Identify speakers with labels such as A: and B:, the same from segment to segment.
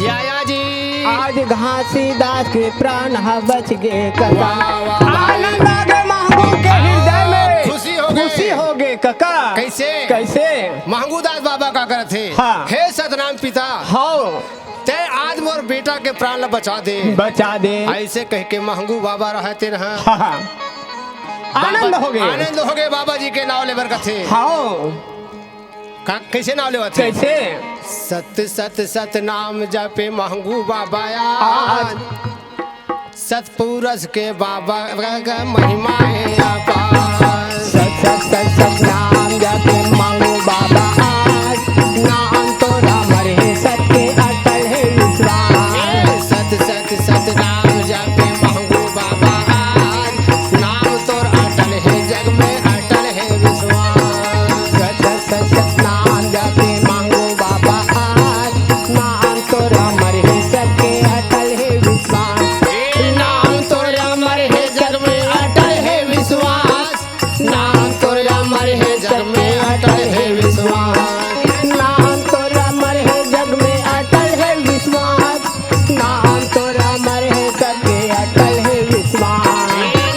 A: याया जी
B: आज घासीदास के प्राण बच गए कका। आनंद आ गए महंगू के हृदय में, खुशी हो गए कका।
A: कैसे
B: कैसे
A: महंगूदास बाबा का करत थे।
B: हाँ।
A: हे सतनाम पिता,
B: हाँ
A: ते आज मोर बेटा के प्राण ला बचा दे,
B: बचा दे।
A: ऐसे कह के महंगू बाबा रहते रहा।
B: हाँ हाँ आनंद हो गए,
A: आनंद हो गए बाबा जी के नाव लेबर का थे।
B: हाँ
A: कैसे नाव लेवा थे?
B: कैसे
A: सत सत सत नाम जपे महंगू बाबा
B: आज।
A: सतपुरुष के बाबा का महिमा है अपार।
B: सत सत सत सत नाम जपे महंगू बाबा आज, नाम तो राम है सत्य अटल है विश्वास।
A: सत सत सत नाम जपे महंगू बाबा आज, नाम तो अटल है जग में अटल है विश्वास।
B: सत सत सत सत नाम जपे महंगू बाबा आज, नाम तो राम है सत्य अटल है विश्वास।
A: नाम तो अमर है जग में अटल है विश्वास। नाम तो अमर है जग में अटल है विश्वास।
B: नाम तो अमर है जग में अटल है विश्वास। नाम तो अमर है सत्य अटल है विश्वास।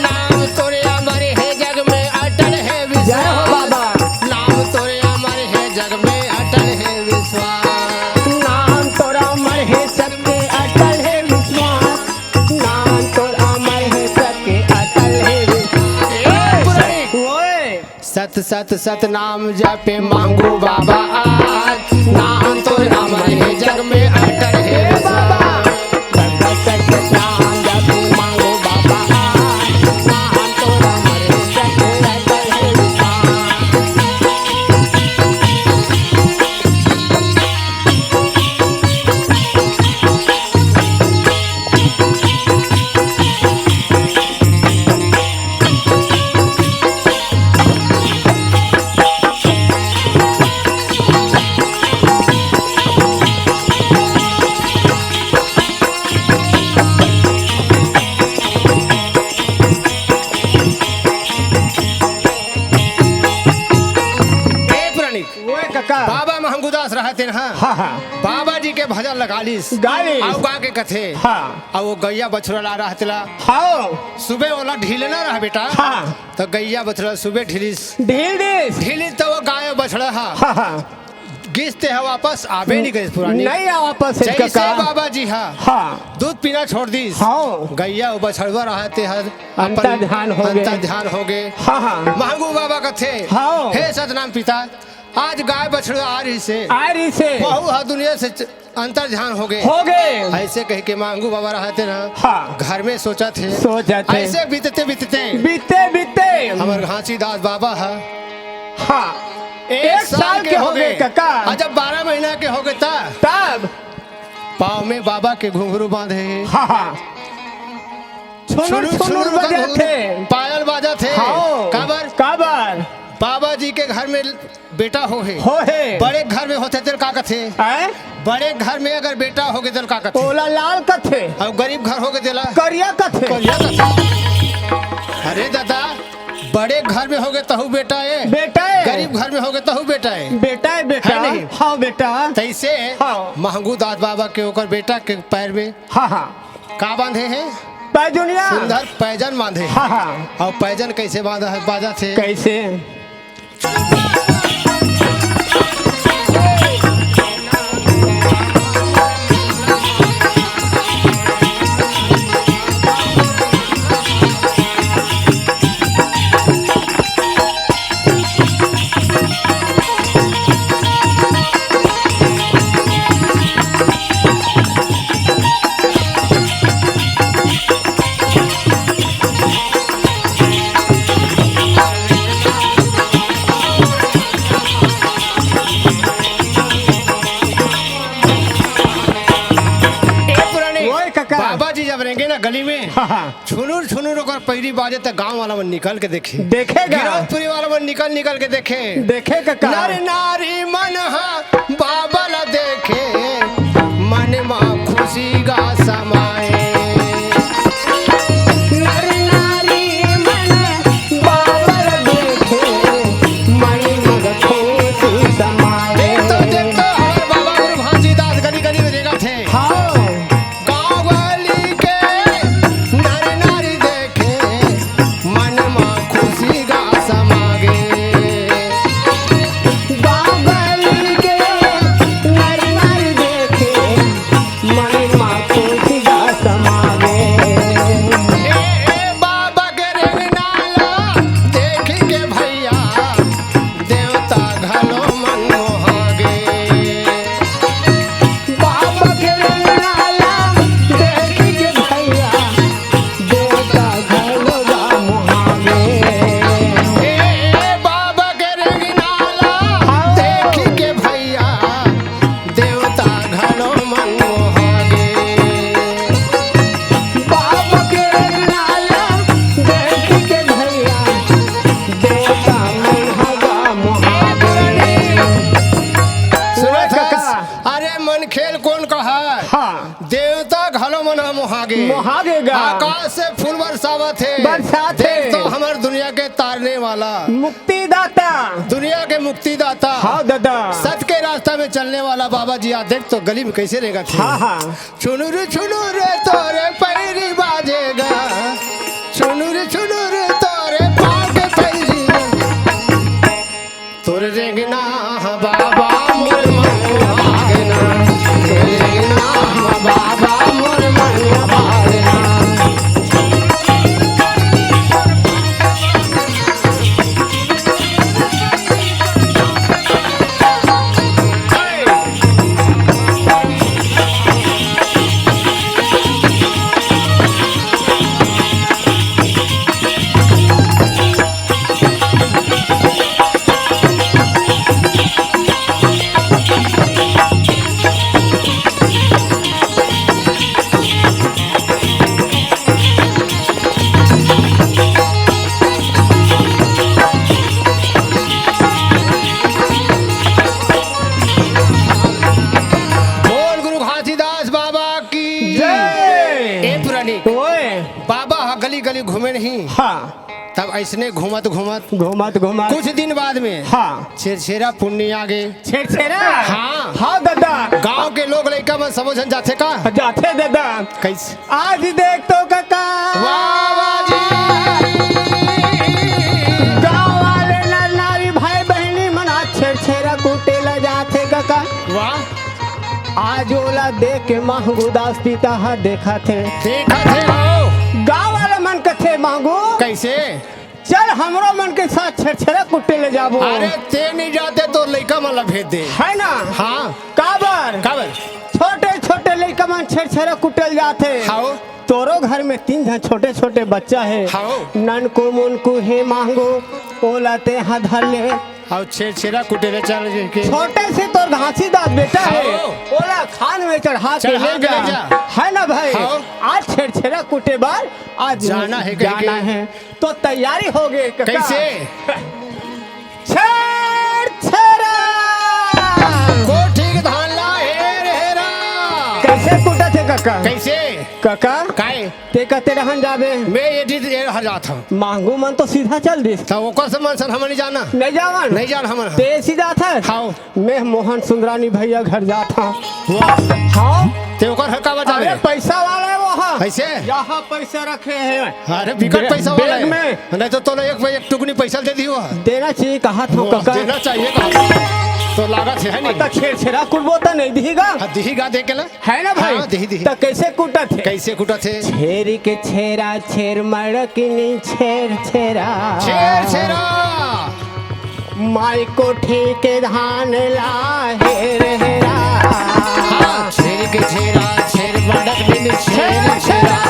A: नाम तो अमर है जग में अटल है
B: जय हो
A: विश्वास।
B: बाबा।
A: नाम तो अमर है जग में अटल है विश्वास।
B: नाम तो अमर है सत्य अटल है विश्वास। नाम तो अमर है सत्य अटल है विश्वास। ओए
A: सत सत सत नाम जपे मांगू बाबा आज, नाम तो अमर है जग में अटल है विश्वास।
B: सत सत सत नाम जपे मांगो बाबा आज, नाम तो अमर है सत्य अटल है विश्वास।
A: ए पुराणिक
B: ओए कका।
A: बाबा महंगूदास रहते ना।
B: हाँ हाँ
A: बाबा जी के भजन लगालिस
B: गालिस।
A: आउ गा के कथे।
B: हाँ
A: अब वो गैया बछड़ा ला रहा तेला
B: हाँ
A: सुबह वाला ढीले ना रहा बेटा।
B: हाँ
A: तो गैया बछड़ा सुबह ढीलिस
B: ढील दिस।
A: ढीलिस तो वो गाय बछड़ा हा
B: हाँ हाँ
A: गिसते है वापस आवे नहीं गए पुरानी।
B: नहीं आ वापस है
A: जैसे
B: कका।
A: बाबा जी हा
B: हाँ
A: दूध पीना छोड़ दीस।
B: हाँ
A: गैया वो बछड़वा रहते हर
B: अंतर ध्यान हो गए।
A: अंतर ध्यान हो गए।
B: हाँ हाँ
A: महंगू बाबा का थे।
B: हाँ।
A: हे सतनाम पिता, आज गाय बछड़ा आ रही से
B: आ रही से
A: बहु हा दुनिया से अंतर ध्यान हो गए।
B: हो गए।
A: ऐसे कह के मांगू बाबा रहते ना।
B: हाँ
A: घर में सोचा थे
B: सोचा थे।
A: ऐसे बीतते बीतते
B: बीते बीते
A: हमारे घासीदास बाबा है
B: हाँ एक साल के हो गए कका।
A: और जब 12 महीना के हो गए
B: तब
A: पाँव में बाबा के घुंघरू बांधे।
B: हाँ हाँ छुनुर छुनुर बजे थे।
A: पायल बाजा थे।
B: हाँ
A: काबर
B: काबर
A: बाबा जी के घर में बेटा हो
B: है
A: बड़े घर में होते थे का कथे।
B: हैं?
A: बड़े घर में अगर बेटा हो गए तो का कथे।
B: ओला लाल कथे
A: और गरीब घर हो गए देला
B: करिया कथे।
A: करिया कथे। अरे दादा बड़े घर में हो गए तहु बेटा है,
B: बेटा है।
A: गरीब घर में हो गए तहु बेटा है।
B: बेटा है बेटा
A: है नहीं?
B: हाँ बेटा
A: तैसे
B: हाँ।
A: महंगू दास बाबा के ओकर बेटा के पैर में
B: हाँ हाँ
A: का बांधे हैं?
B: पैजुनिया
A: सुंदर पैजन बांधे।
B: हाँ हाँ
A: और पैजन कैसे बांधा है बाजा थे?
B: कैसे
A: बाबा जी जब रहेंगे ना गली में
B: हाँ हाँ
A: छुनुर छुनुर ओकर पैरी बाजे तो गांव वाला मन निकल के देखे।
B: देखेगा
A: गिरौदपुरी वाला मन निकल निकल के देखे।
B: देखे कका
A: नर नारी मन हा बाबा ला देखे, मन माँ खुशी गा समाए।
B: नर नारी मन बाबर देखे, मन मग खुशी समाए।
A: देख तो हमारे बाबा गुरु घासीदास गली गली में देखा थे।
B: हाँ
A: अरे मन खेल कौन कहा
B: हाँ
A: देवता घलो मन मोहागे
B: मोहागेगा
A: आकाश से फूल बरसावत है
B: बरसात है।
A: देख तो हमार दुनिया के तारने वाला
B: मुक्तिदाता
A: दुनिया के मुक्तिदाता
B: हाँ दादा
A: सच के रास्ता में चलने वाला बाबा जी आज देख तो गली में कैसे रहेगा
B: हाँ हाँ
A: छुनुर तोरे पैरी बाजेगा छुनुर तोरे पाँव के पैरी तोरे रेंगना बाबा मोर मन भागना तोरे रेंगना बाबा मोर मन भागना बोल गुरु घासीदास बाबा की
B: जय
A: ए पुरानी
B: ओए
A: बाबा गली गली घूमे नहीं
B: हाँ
A: तब ऐसने घूमत घूमत
B: घुमत घुमत
A: कुछ दिन बाद में
B: हाँ
A: छेरछेरा पुण्य आ गए
B: छेड़ा
A: हाँ
B: हाँ दादा
A: गांव के लोग लड़का मन समझन जाते का
B: जाते दादा
A: कैसे
B: आज देख तो काका
A: वाह जी
B: गाँव वाले नर नारी भाई बहनी मना छेड़ा कूटे ला जाते काका
A: वाह
B: आज ओला देख के महंगू दास पिता हा देखा थे
A: देखा थे हो
B: गाँव वाले मन कथे महंगू
A: कैसे
B: चल हमरो मन के साथ छेड़ा कुटे ले जाबो
A: अरे ते नहीं जाते तो लड़का मन ला भेज दे
B: है ना
A: हाँ
B: काबर
A: काबर
B: छोटे छोटे लड़का मन छेड़ा कुटल जाते
A: हाओ
B: तोरो घर में 3 जन छोटे छोटे बच्चा है
A: हाओ
B: ननको मुनको हे मांगो ओलाते हाथ धर ले
A: और छेरछेरा कुटेरे चल के
B: छोटे से तो घासी दास बेटा है
A: हाँ।
B: ओला खान में चढ़ा के
A: चढ़ा
B: ले
A: के ले
B: जा
A: जा।
B: है ना भाई
A: हाँ।
B: आज छेड़ा कुटे बार आज
A: जाना है कहीं
B: जाना
A: के।
B: है तो तैयारी हो गई काका।
A: कैसे
B: छेड़ा
A: कोठी के धान ला हेर हेरा
B: कैसे कुटा थे काका
A: कैसे
B: काका
A: काहे
B: ते कहते रहन जाबे
A: मैं ये हजात हूँ
B: मांगू मन तो सीधा चल दिस
A: तो ओकर से मन सन हम नहीं जाना
B: नहीं जावन
A: नहीं जान हमन
B: ते सीधा था
A: हाओ
B: मैं मोहन सुंदरानी भैया घर जाता
A: वाह
B: हाँ
A: ते ओकर हका बता
B: अरे पैसा वाला है वहाँ
A: कैसे
B: यहाँ पैसा रखे हैं
A: अरे बिकट पैसा वाला
B: बैग
A: है
B: में
A: नहीं तो तोला एक टुकनी पैसा दे दियो
B: देना चाहिए कहा था काका
A: देना चाहिए कहा तो लागत है नहीं
B: तो छेड़ा कुटबो तो नहीं दिएगा
A: दिहीगा दे के ला
B: है ना भाई
A: हाँ, दिही
B: तो कैसे कुटा थे
A: कैसे कुटा थे
B: छेरी के छेरा छेर मड़किनी छेर छेरा
A: छेर छेरा
B: माई को ठीक धान ला हेर हेरा
A: हाँ, छेर के छेरा छेर बड़क दिन छेर छेरा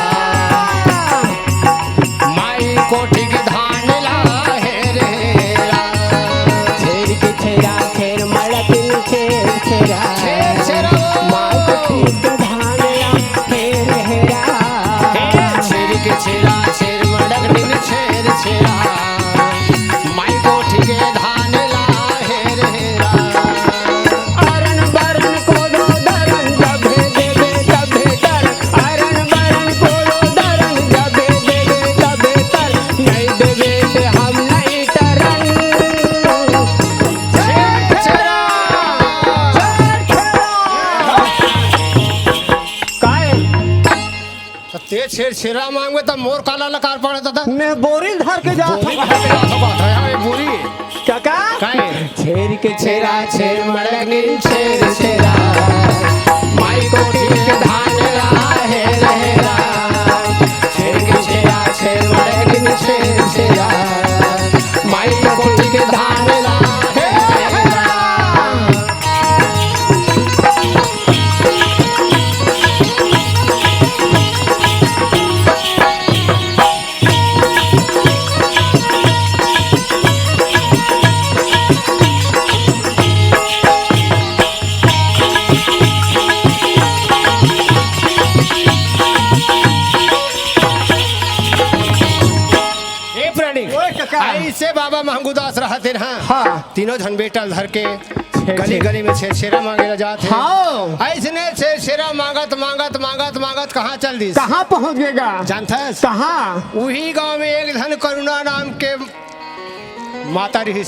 A: माई कोठी के धान ला हेर हेरा
B: छेर के छेरा छेर मड़किनी छेर छेरा
A: छेर छेरा
B: माई को ठीक धान ला हेर हेरा
A: छेर के छेरा छेर बड़क दिन छेर छेरा माई कोठी के धान ला हेर हेरा
B: अरन बरन को दो दरन जबे देबे तबे तर अरन बरन को दो दरन जबे देबे तबे तर नहीं देबे ते हम नहीं तरन
A: छेर छेरा
B: काय
A: तो ते छेर छेरा मांगे तो मोर काला लकार पड़े था
B: मैं बोरी धर के जाता
A: बोरी का क्या सब बात है यार ये बोरी
B: काका
A: काय
B: छेर के
A: छेरा छेर मड़कनी छेर छेरा माई कोठी के धान ला हेर हेरा छेर के छेरा छेर मड़कनी छेर छेरा माई कोठी के धान ला हेर हेरा
B: ओए काका
A: ऐसे बाबा महंगूदास रहते हैं
B: हाँ।
A: तीनों धन बेटा धर के गली गली में छेरा मांगे ला जाते
B: हाँ
A: ऐसने छेरा मांगत मांगत मांगत मांगत कहाँ चल दी
B: कहाँ पहुँच गएगा
A: जानता है
B: कहाँ
A: वही गांव में एक धन करुणा नाम के माता रही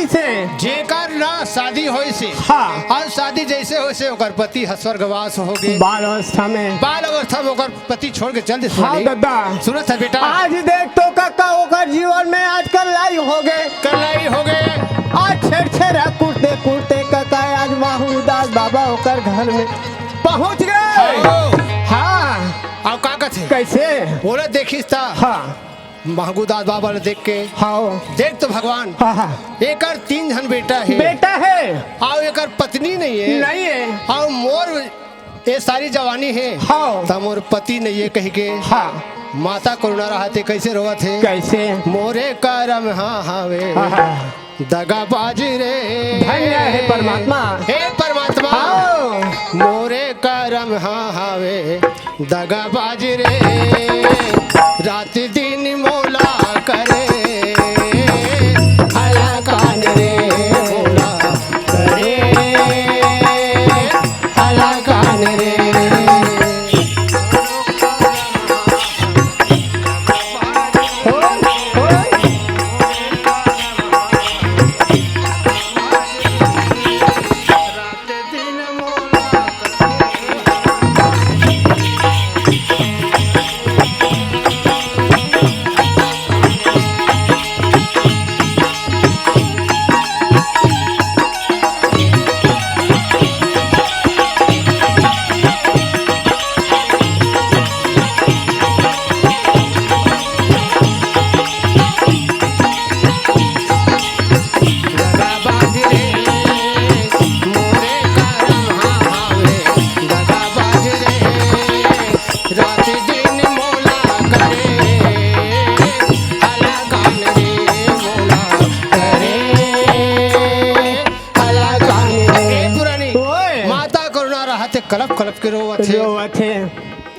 A: से जेकर ना शादी होई से
B: हाँ
A: और शादी जैसे हो से ओकर पति स्वर्गवास हो गए
B: बाल अवस्था में
A: ओकर पति छोड़ के चल दे
B: हाँ दादा
A: सुनत है बेटा
B: आज देख तो काका ओकर जीवन में आज कलाई हो गए आज छेड़ा कुर्ते कुर्ते काका आज माहूदास बाबा ओकर घर में पहुंच गए हाँ
A: अब का कहते
B: कैसे
A: बोले देखिस था
B: हाँ
A: महगूदास बाबा ने देख के
B: हाँ
A: देख तो भगवान
B: हाँ
A: एकर 3 जन बेटा
B: है
A: और एकर पत्नी नहीं है और मोर ये सारी जवानी है
B: हाँ
A: तो मोर पति नहीं है कह के
B: हाँ
A: माता करुणा रहते कैसे रोवा थे
B: कैसे
A: मोरे करम हाँ हावे दगा बाज रे
B: धन्य है परमात्मा
A: हे परमात्मा मोरे करम हाँ हावे दगा बाज रे रात दिन मोला करे हला कान रे मोला करे हला कान रे कलप कलप के रोवत थे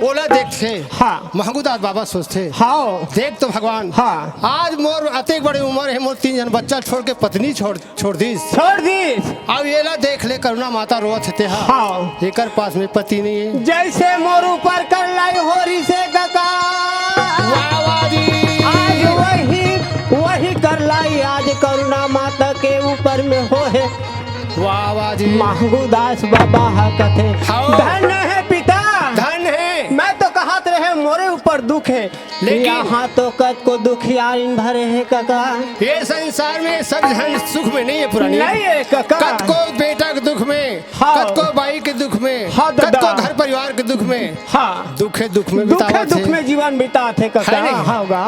A: ओला देखते
B: हाँ
A: महगूदास बाबा सोचते
B: हाँ
A: देख तो भगवान
B: हाँ
A: आज मोर अति बड़ी उम्र है मोर 3 जन बच्चा छोड़ के पत्नी छोड़ दी अब ये ला देख ले करुणा माता रोवत थे
B: हाँ
A: एकर पास में पति नहीं है
B: जैसे मोर ऊपर कर लाई होरी से काका आज वही कर लाई आज करुणा माता के ऊपर में हो है
A: वाह जी
B: महगूदास बाबा कथे धन है पिता
A: धन है
B: मैं तो कहत रहे मोरे ऊपर दुख है लेकिन यहाँ तो कद को दुखियारी भरे है काका
A: ये संसार में सब जन सुख में नहीं है पुरानी
B: नहीं है काका
A: कद को बेटा के दुख में कद को भाई के दुख में कद को घर परिवार के दुख में
B: हाँ
A: दुख में
B: जीवन बिता थे काका होगा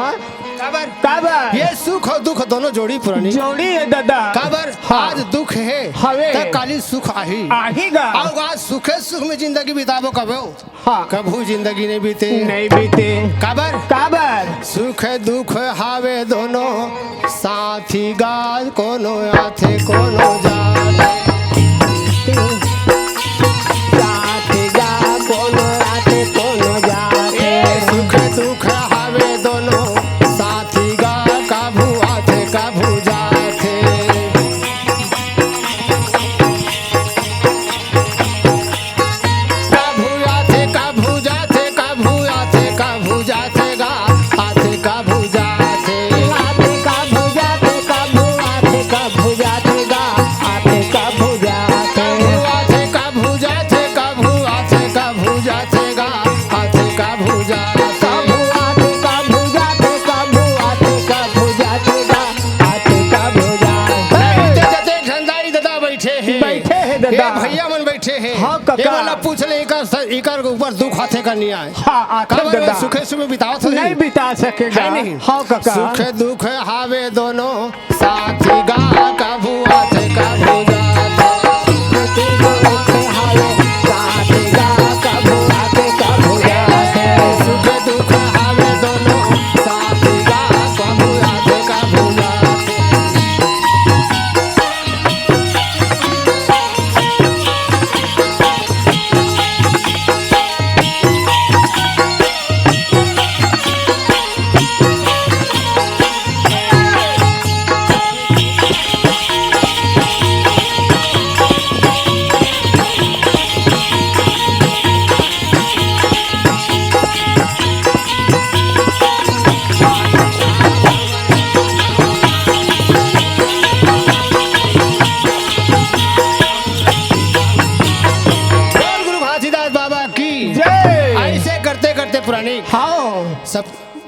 B: काबर
A: ये सुख और दुख दोनों जोड़ी पुरानी
B: जोड़ी है दादा
A: काबर आज दुख है तो काली सुख
B: आहीगा
A: और आज सुख में जिंदगी बिताबो कबो
B: हाँ
A: कभू जिंदगी नहीं बीते
B: काबर
A: सुख दुख हावे दोनों साथी गाज कोनो आथे कोनो जाते
B: साथी गा कोनो आथे कोनो जाते
A: सुख दुख हावे दोनों साथी गा काभू आथे काभू जाते काभू आथे काभू जाते काभू आथे काभू जाते गा आथे काभू जाते
B: आथे काभू जाते काभू आथे काभू जाते गा आथे काभू जाते
A: आथे काभू जाते काभू आथे काभू जाते गा आथे काभू जाते
B: काभू आथे काभू जाते काभू आथे काभू जाते गा आथे काभू जाते
A: झंडाई दादा बैठे
B: हैं दादा
A: भैया मन बैठे हैं
B: हाँ काका
A: ये वाला पूछ ले इकर ऊपर दुख हाथे का नहीं आए
B: हाँ आथे दादा
A: सुखे सुखे बितावत
B: नहीं बिता सकेगा
A: नहीं
B: हाँ काका
A: सुख दुख हावे दोनों साथी गा काभू आथे काभू जाते सुख दुख हावे दोनों साथी गा काभू आथे काभू जाते पुरानी
B: हाँ
A: सब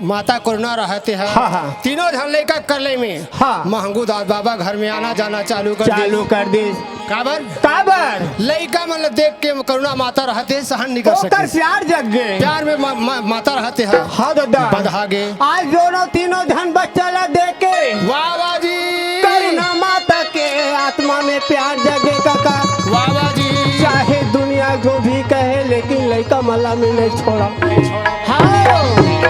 A: माता करुणा रहते हैं।
B: हाँ, हाँ।
A: तीनों धन लेकर करले में
B: हाँ।
A: महंगू दास बाबा घर में आना जाना चालू
B: कर दी
A: काबर
B: काबर
A: लड़का मतलब देख के करुणा माता रहते सहन नहीं कर
B: ओकर
A: सके।
B: प्यार जग गए।
A: प्यार में माता रहते हैं।
B: हाँ दादा
A: बंधा गे
B: आज दोनों तीनों धन बच्चा ला दे के
A: वाह जी
B: करुणा माता के आत्मा में प्यार जगे काका।
A: वाह जी
B: चाहे दुनिया जो भी कहे लेकिन लड़का मला में नहीं छोड़ा। हाँ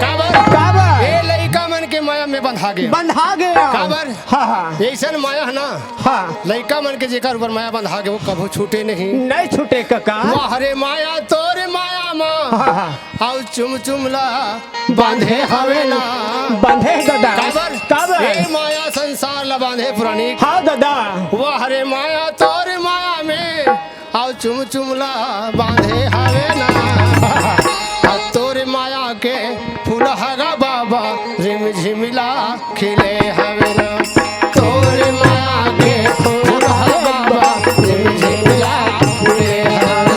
B: काबर
A: ए लड़का मन के माया में बंधा गया।
B: बंधा गया
A: काबर
B: हाँ हाँ
A: ऐसा माया है ना
B: हाँ
A: लड़का मन के जेकर ऊपर माया बंधा गया वो कभी छूटे नहीं।
B: नहीं छूटे काका।
A: वाह रे माया तोरे माया माँ
B: हाँ हाँ
A: आओ चुम चुमला बांधे हवे ना
B: बंधे दादा
A: काबर
B: काबर
A: ए माया संसार ला बांधे पुरानी।
B: हाँ दादा
A: वाह रे माया तोरे माया में आओ चुम चुमला बांधे हवे ना तोरे माया के फूल हगा बाबा रिम झिमिला खिले हवे ना तोरे माया के फूल हगा बाबा रिम झिमिला खिले हवे।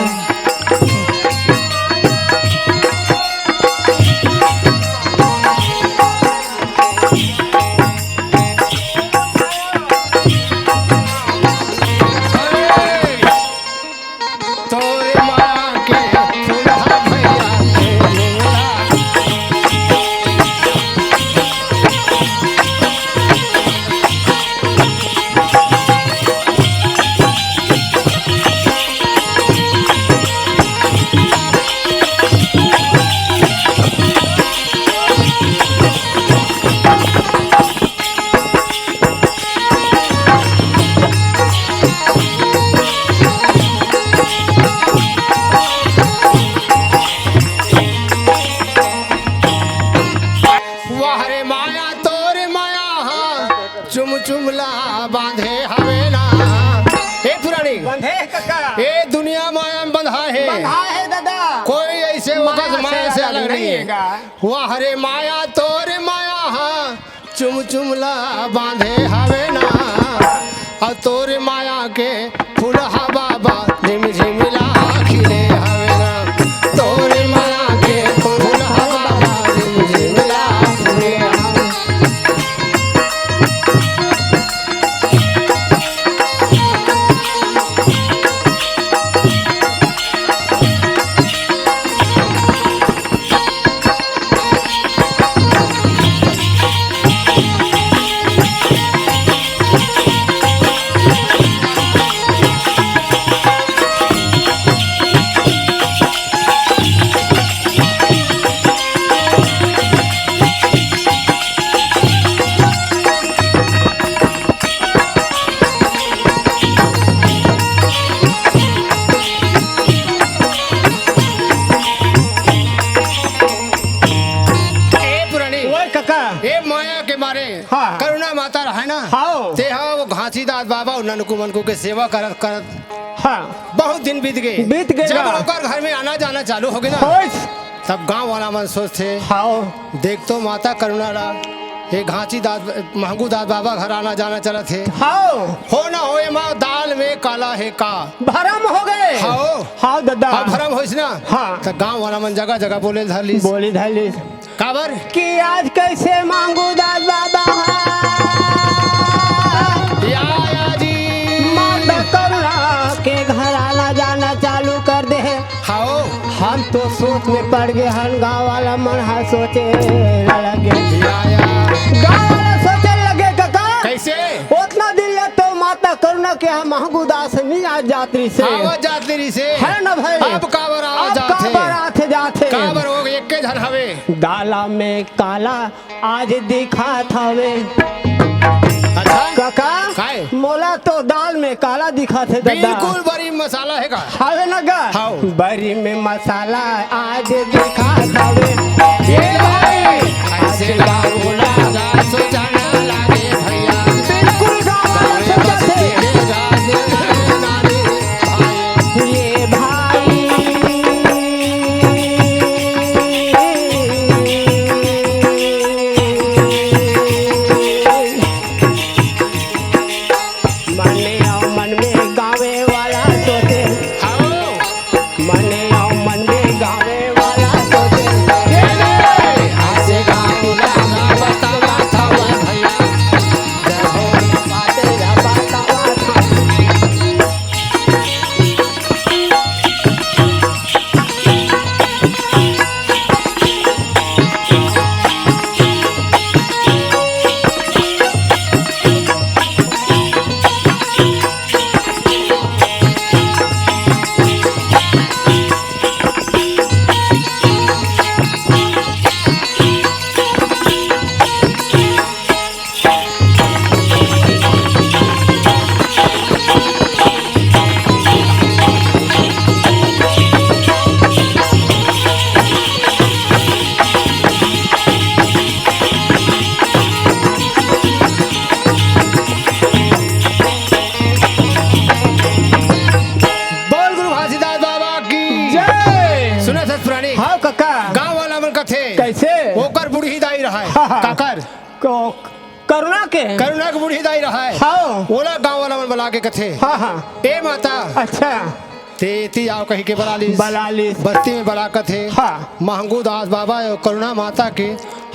A: तोरे माया के फूल हा भैया झिमिला वाह रे माया तोरे माया हाँ चुम चुमला बांधे हवे ना। ए पुरानी
B: बंधे काका
A: ए दुनिया माया में बंधा है
B: बंधा है दादा
A: कोई ऐसे वक्त माया से अलग नहीं है।
B: हैगा।
A: वाह रे माया तोरे माया हाँ चुम चुमला बांधे हवे ना और तोरे माया के फूल हा बाबा झिम झिमिला खिले हवे ना तोरे माया के फूल हा बाबा झिम झिमिला खिले हवे। ए पुरानी
B: ओए काका
A: ए माया के मारे
B: हाँ।
A: करुणा माता रहे ना
B: हाँ।
A: ते हाँ वो घासीदास बाबा और ननकू मनकू के सेवा करत करत
B: हाँ
A: बहुत दिन बीत गए।
B: बीत गए
A: जब
B: बा।
A: ओकर घर में आना जाना चालू हो गया ना
B: होश
A: तब गांव वाला मन सोचते
B: हाँ
A: देख तो माता करुणा ला ये घासी दास महंगू दास बाबा घर आना जाना चला थे
B: हाँ
A: हो ना होए माँ दाल में काला है का
B: भरम हो गए
A: हाँ
B: हाँ दादा
A: अब भरम होइस ना
B: हाँ।
A: तो गांव वाला मन जगह जगह बोले धरली
B: बोली धैली
A: काबर
B: कि आज कैसे मांगू दास बाबा
A: या जी
B: माता करुणा के घर आना जाना चालू कर दे।
A: हाओ
B: हम तो सोच में पड़ गए हन गाँव वाला मन हा सोचे लगे
A: या
B: गाँव वाला सोचे लगे काका
A: कैसे
B: उतना दिन ले तो माता करुणा के यहाँ महंगू दास नहीं आज जात्री से
A: आवाज जाती से
B: है ना भाई
A: अब काबर आवाज
B: अब
A: जाते
B: काबर आते जाते
A: काबर हो एक के धन हवे
B: दाला में काला आज दिखा थावे
A: अच्छा
B: काका
A: काय?
B: मोला तो दाल में काला दिखा थे दादा
A: बिल्कुल बड़ी मसाला है का
B: हावे ना गा
A: हाओ।
B: बरी में मसाला आज दिखा थावे
A: ये भाई ऐसे गाँव लागा सोचाना लागे भैया
B: बिल्कुल गाँव वाला सोचा थे
A: तेरे गाने नारे भाई
B: ये भाई मने और मन में गावे वाला सोचे
A: आओ
B: मने और मन में गावे वाला सोचे हाँ काका
A: गांव वाला मन कथे
B: कैसे
A: ओकर बूढ़ी दाई रहा
B: हाँ, हाँ।
A: है काकर
B: करुणा के
A: करुणा के बूढ़ी दाई रहा है
B: हाँ
A: ओला गांव वाला मन बुला के कथे
B: हाँ हाँ
A: ए माता
B: अच्छा
A: तेती आओ कही के बलालिस
B: बलालिस
A: बस्ती में बला कथे
B: हाँ
A: महंगू दास बाबा और करुणा माता के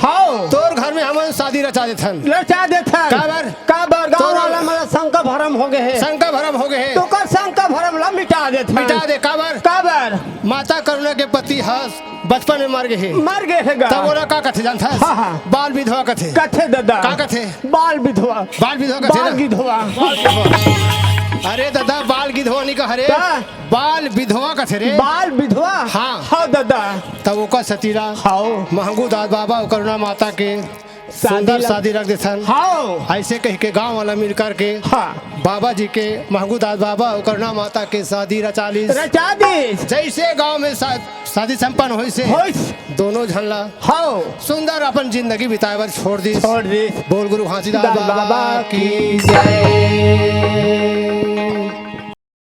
B: हाँ
A: तोर घर में हम शादी रचा देथन
B: लचा देथा
A: काबर
B: काबर गाँव
A: तो-
B: वाला मला शंका भरम हो गए है
A: शंका भरम हो गए है
B: तो का शंका भरम ला मिटा देथा
A: मिटा दे काबर
B: काबर
A: माता करुणा के पति हस बचपन में मर गए है
B: मर गए है गा
A: तब बोला का कथे जानता
B: हाँ, हाँ।
A: बाल विधवा कथे
B: कथे दादा
A: का कथे
B: बाल विधवा
A: बाल विधवा कथे
B: बाल
A: ना?
B: विधवा
A: बाल विधवा। अरे दादा बाल विधवा नहीं कह रे
B: का?
A: बाल विधवा कथे रे
B: बाल विधवा
A: हाँ।
B: हाँ दादा
A: तब ओका सतीरा
B: हाँ
A: महंगू दास बाबा और करुणा माता के
B: शादी
A: सुंदर
B: लग-
A: शादी रख देथन
B: हाँ
A: ऐसे कह के गांव वाला मिल करके
B: हाँ
A: बाबा जी के महंगू दास बाबा और करुणा माता के शादी रचालिस
B: रचा दीस
A: जैसे गांव में शादी संपन्न हुई से
B: होइस
A: दोनों झल्ला
B: हाँ
A: सुंदर अपन जिंदगी बिताए बर छोड़ दी
B: छोड़ दीस
A: बोल गुरु घासीदास
B: बाबा
A: बाबा की
B: की
A: जय